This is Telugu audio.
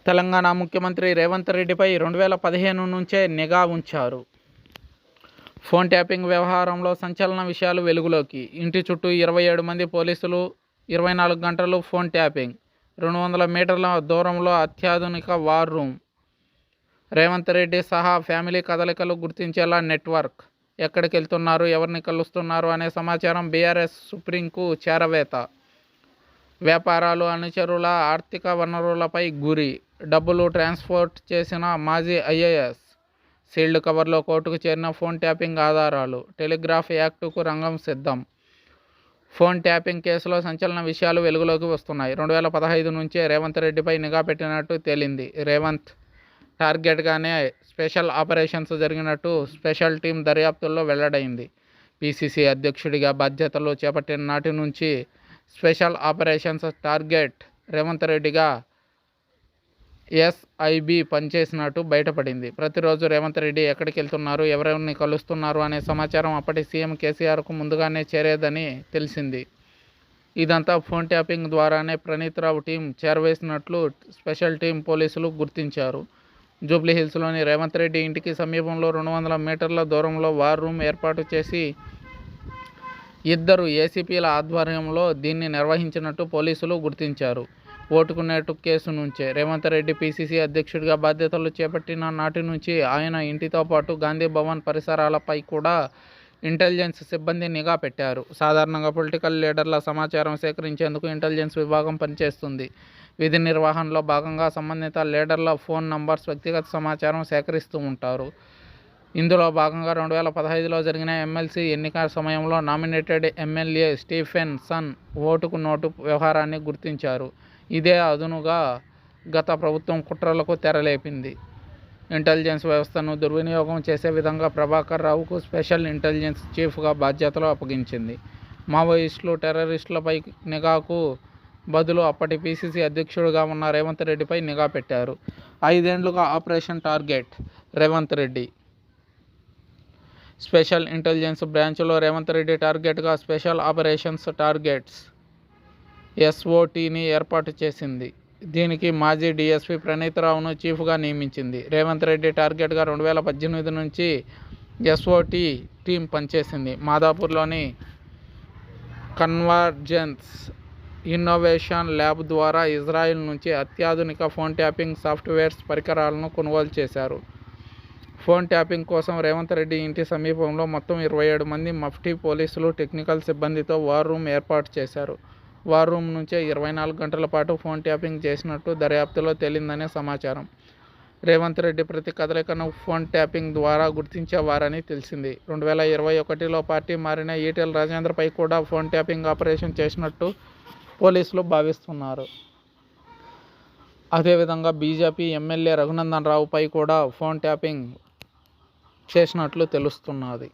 తెలంగాణ ముఖ్యమంత్రి రేవంత్ రెడ్డిపై 2015 నుంచే నిఘా ఉంచారు. ఫోన్ ట్యాపింగ్ వ్యవహారంలో సంచలన విషయాలు వెలుగులోకి. ఇంటి చుట్టూ 27 మంది పోలీసులు, 24 గంటలు ఫోన్ ట్యాపింగ్, 200 మీటర్ల దూరంలో అత్యాధునిక వార్ రూమ్. రేవంత్ రెడ్డి సహా ఫ్యామిలీ కదలికలు గుర్తించేలా నెట్వర్క్. ఎక్కడికెళ్తున్నారు, ఎవరిని కలుస్తున్నారు అనే సమాచారం బీఆర్ఎస్ సుప్రీంకు చేరవేత. వ్యాపారాలు, అనుచరుల ఆర్థిక వనరులపై గురి. డబ్బులు ట్రాన్స్పోర్ట్ చేసిన మాజీ ఐఏఎస్. సీల్డ్ కవర్లో కోర్టుకు చేరిన ఫోన్ ట్యాపింగ్ ఆధారాలు. టెలిగ్రాఫ్ యాక్టుకు రంగం సిద్ధం. ఫోన్ ట్యాపింగ్ కేసులో సంచలన విషయాలు వెలుగులోకి వస్తున్నాయి. 2015 నుంచే రేవంత్ రెడ్డిపై నిఘా పెట్టినట్టు తేలింది. రేవంత్ టార్గెట్గానే స్పెషల్ ఆపరేషన్స్ జరిగినట్టు స్పెషల్ టీం దర్యాప్తుల్లో వెల్లడైంది. పీసీసీ అధ్యక్షుడిగా బాధ్యతలు చేపట్టిన నాటి నుంచి స్పెషల్ ఆపరేషన్స్ టార్గెట్ రేవంత్ రెడ్డిగా ఎస్ఐబి పనిచేసినట్టు బయటపడింది. ప్రతిరోజు రేవంత్ రెడ్డి ఎక్కడికి వెళ్తున్నారు, ఎవరెవరిని కలుస్తున్నారు అనే సమాచారం అప్పటి సీఎం కేసీఆర్కు ముందుగానే చేరేదని తెలిసింది. ఇదంతా ఫోన్ ట్యాపింగ్ ద్వారానే ప్రణీత్ రావు టీం చేరవేసినట్లు స్పెషల్ టీం పోలీసులు గుర్తించారు. జూబ్లీహిల్స్లోని రేవంత్ రెడ్డి ఇంటికి సమీపంలో 200 మీటర్ల దూరంలో వార్ రూమ్ ఏర్పాటు చేసి 2 ఏసీపీల ఆధ్వర్యంలో దీన్ని నిర్వహించినట్టు పోలీసులు గుర్తించారు. ఓటుకు నోటు కేసు నుంచే రేవంత్ రెడ్డి పీసీసీ అధ్యక్షుడిగా బాధ్యతలు చేపట్టిన నాటి నుంచి ఆయన ఇంటితో పాటు గాంధీ భవన్ పరిసరాలపై కూడా ఇంటెలిజెన్స్ సిబ్బంది నిఘా పెట్టారు. సాధారణంగా పొలిటికల్ లీడర్ల సమాచారం సేకరించేందుకు ఇంటెలిజెన్స్ విభాగం పనిచేస్తుంది. విధి నిర్వహణలో భాగంగా సంబంధిత లీడర్ల ఫోన్ నంబర్స్, వ్యక్తిగత సమాచారం సేకరిస్తూ ఉంటారు. ఇందులో భాగంగా 2015లో జరిగిన ఎమ్మెల్సీ ఎన్నికల సమయంలో నామినేటెడ్ ఎమ్మెల్యే స్టీఫెన్ సన్ ఓటుకు నోటు వ్యవహారాన్ని గుర్తించారు. ఇదే అదునుగా గత ప్రభుత్వం కుట్రలకు తెరలేపింది. ఇంటెలిజెన్స్ వ్యవస్థను దుర్వినియోగం చేసే విధంగా ప్రభాకర్ రావుకు స్పెషల్ ఇంటెలిజెన్స్ చీఫ్గా బాధ్యతలు అప్పగించింది. మావోయిస్టులు, టెర్రరిస్టులపై నిఘాకు బదులు అప్పటి పీసీసీ అధ్యక్షుడిగా ఉన్న రేవంత్ రెడ్డిపై నిఘా పెట్టారు. 5 ఏళ్లుగా operation target Revanth Reddy. Special intelligence బ్రాంచ్లో రేవంత్ రెడ్డి టార్గెట్గా స్పెషల్ ఆపరేషన్స్ టార్గెట్స్ ఎస్ఓటీని ఏర్పాటు చేసింది. దీనికి మాజీ డీఎస్పీ ప్రణీత్ రావును చీఫ్గా నియమించింది. రేవంత్ రెడ్డి టార్గెట్గా 2018 నుంచి ఎస్ఓటీ టీం పనిచేసింది. మాదాపూర్లోని కన్వర్జెన్స్ ఇన్నోవేషన్ ల్యాబ్ ద్వారా ఇజ్రాయెల్ నుంచి అత్యాధునిక ఫోన్ ట్యాపింగ్ సాఫ్ట్వేర్స్ పరికరాలను కొనుగోలు చేశారు. ఫోన్ ట్యాపింగ్ కోసం రేవంత్ రెడ్డి ఇంటి సమీపంలో మొత్తం 27 మంది మఫ్టీ పోలీసులు, టెక్నికల్ సిబ్బందితో వార్ రూమ్ ఏర్పాటు చేశారు. వార్ రూమ్ నుంచే 24 గంటల పాటు ఫోన్ ట్యాపింగ్ చేసినట్టు దర్యాప్తులో తేలిందనే సమాచారం. రేవంత్ రెడ్డి ప్రతి కదలికను ఫోన్ ట్యాపింగ్ ద్వారా గుర్తించేవారని తెలిసింది. 2021లో పార్టీ మారిన ఈటెల రాజేందర్పై కూడా ఫోన్ ట్యాపింగ్ ఆపరేషన్ చేసినట్టు పోలీసులు భావిస్తున్నారు. అదేవిధంగా బీజేపీ ఎమ్మెల్యే రఘునందన్ రావుపై కూడా ఫోన్ ట్యాపింగ్ చేసినట్లు తెలుస్తున్నది.